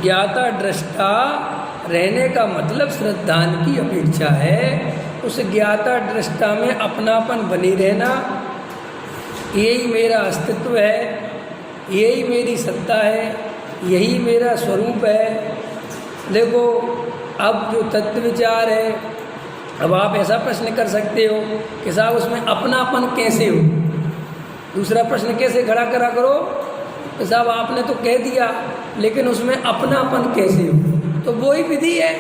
ज्ञाता दृष्टा रहने का मतलब श्रद्धान की अपेक्षा है। उस ज्ञाता दृष्टा में अपनापन बने रहना, यही मेरा अस्तित्व है, यही मेरी सत्ता है, यही मेरा स्वरूप है। देखो अब जो तत्व विचार है, अब आप ऐसा प्रश्न कर सकते हो कि साहब उसमें अपनापन कैसे हो। दूसरा प्रश्न कैसे खड़ा करा करो तो साहब आपने तो कह दिया, लेकिन उसमें अपनापन कैसे हो। तो वही विधि है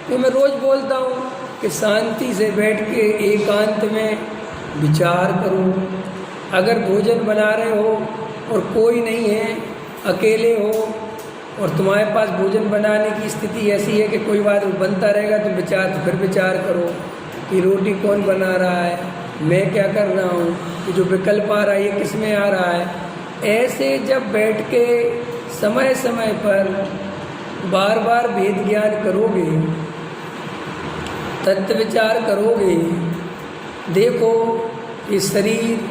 जो मैं रोज़ बोलता हूँ कि शांति से बैठ के एकांत में विचार करो। अगर भोजन बना रहे हो और कोई नहीं है, अकेले हो और तुम्हारे पास भोजन बनाने की स्थिति ऐसी है कि कोई बात बनता रहेगा तो फिर विचार करो कि रोटी कौन बना रहा है, मैं क्या कर रहा हूँ, कि जो विकल्प आ रहा है ये किस में आ रहा है। ऐसे जब बैठ के समय समय पर बार बार भेद ज्ञान करोगे, तत्व विचार करोगे, देखो ये शरीर,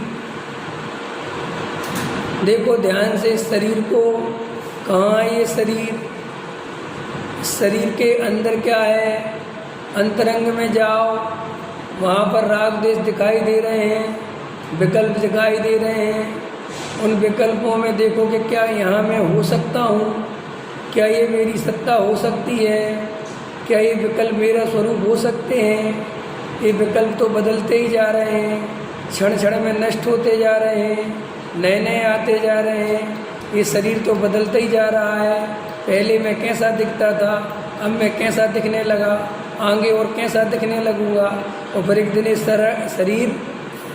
देखो ध्यान से शरीर को, कहाँ है ये शरीर, शरीर के अंदर क्या है, अंतरंग में जाओ, वहाँ पर राग देश दिखाई दे रहे हैं, विकल्प दिखाई दे रहे हैं। उन विकल्पों में देखो कि क्या यहाँ मैं हो सकता हूँ, क्या ये मेरी सत्ता हो सकती है, क्या ये विकल्प मेरा स्वरूप हो सकते हैं। ये विकल्प तो बदलते ही जा रहे हैं, क्षण क्षण में नष्ट होते जा रहे हैं, नए नए आते जा रहे हैं। ये शरीर तो बदलता ही जा रहा है। पहले मैं कैसा दिखता था, अब मैं कैसा दिखने लगा, आगे और कैसा दिखने लगूंगा। और फिर एक दिन इस शरीर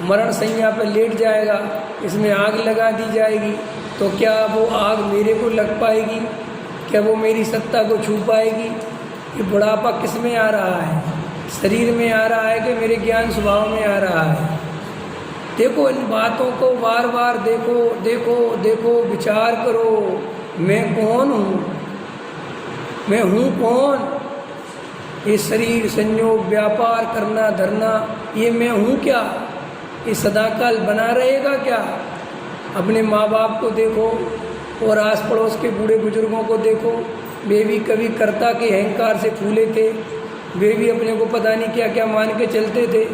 मरण संज्ञा पर लेट जाएगा, इसमें आग लगा दी जाएगी। तो क्या वो आग मेरे को लग पाएगी, क्या वो मेरी सत्ता को छू पाएगी। ये बुढ़ापा किस में आ रहा है, शरीर में आ रहा है कि मेरे ज्ञान स्वभाव में आ रहा है। देखो इन बातों को बार बार देखो देखो देखो, विचार करो, मैं कौन हूँ, मैं हूँ कौन। ये शरीर, संयोग, व्यापार, करना धरना, ये मैं हूँ क्या, ये सदाकाल बना रहेगा क्या। अपने माँ बाप को देखो और आस पड़ोस के बूढ़े बुजुर्गों को देखो, वे भी कभी कर्ता के अहंकार से फूले थे, वे भी अपने को पता नहीं क्या क्या मान के चलते थे,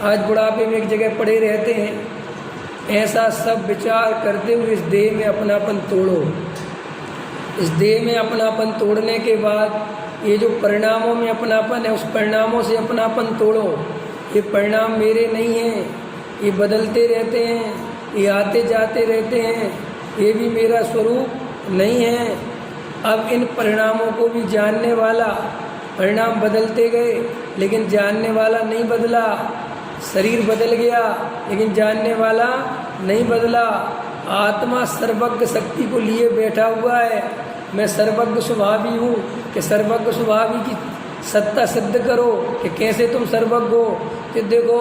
आज बुढ़ापे में एक जगह पड़े रहते हैं। ऐसा सब विचार करते हुए इस देह में अपनापन तोड़ो। इस देह में अपनापन तोड़ने के बाद ये जो परिणामों में अपनापन है, उस परिणामों से अपनापन तोड़ो। ये परिणाम मेरे नहीं हैं, ये बदलते रहते हैं, ये आते जाते रहते हैं, ये भी मेरा स्वरूप नहीं है। अब इन परिणामों को भी जानने वाला, परिणाम बदलते गए लेकिन जानने वाला नहीं बदला। शरीर बदल गया लेकिन जानने वाला नहीं बदला। आत्मा सर्वज्ञ शक्ति को लिए बैठा हुआ है। मैं सर्वज्ञ स्वभावी हूँ कि सर्वज्ञ स्वभावी की सत्ता सिद्ध करो कि कैसे तुम सर्वज्ञ हो। कि देखो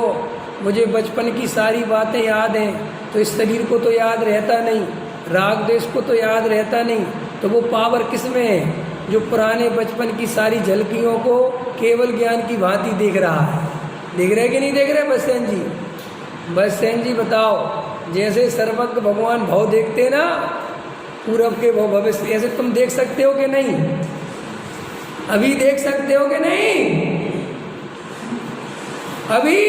मुझे बचपन की सारी बातें याद हैं, तो इस शरीर को तो याद रहता नहीं, राग देश को तो याद रहता नहीं। तो वो पावर किस में है जो पुराने बचपन की सारी झलकियों को केवल ज्ञान की भांति देख रहा है। देख रहे कि नहीं देख रहे बससेन जी? बससेन जी बताओ, जैसे सर्वज्ञ भगवान भाव देखते ना, पूरब के भाव भविष्य, ऐसे तुम देख सकते हो कि नहीं? अभी देख सकते हो कि नहीं? अभी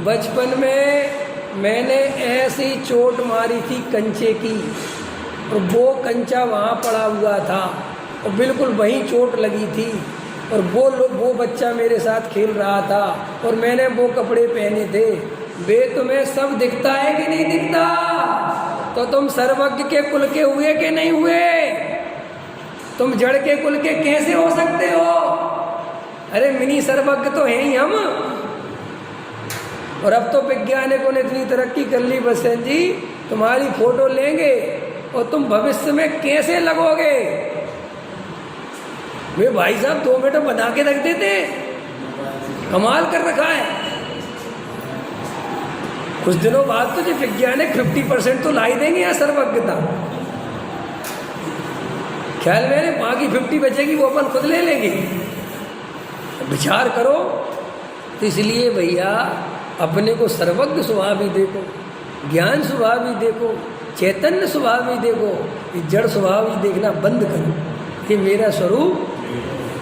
बचपन में मैंने ऐसी चोट मारी थी कंचे की, और वो कंचा वहाँ पड़ा हुआ था और बिल्कुल वहीं चोट लगी थी, और वो बच्चा मेरे साथ खेल रहा था और मैंने वो कपड़े पहने थे। वे तुम्हें सब दिखता है कि नहीं दिखता? तो तुम सर्वज्ञ के कुल के हुए कि नहीं हुए? तुम जड़ के कुल के कैसे हो सकते हो? अरे मिनी सर्वज्ञ तो हैं ही हम। और अब तो वैज्ञानिकों ने इतनी तरक्की कर ली बससेन जी, तुम्हारी फोटो लेंगे और तुम भविष्य में कैसे लगोगे। वे भाई साहब 2 मिनट बना के रख देते, कमाल कर रखा है। कुछ दिनों बाद तो जो वैज्ञानिक 50% तो ला ही देंगे यहाँ सर्वज्ञता। ख्याल में बाकी 50 बचेगी वो अपन खुद ले लेंगे। विचार करो। तो इसलिए भैया अपने को सर्वज्ञ स्वभाव भी देखो, ज्ञान स्वभाव भी देखो, चैतन्य स्वभाव भी देखो। जड़ स्वभाव भी देखना बंद करो। ये मेरा स्वरूप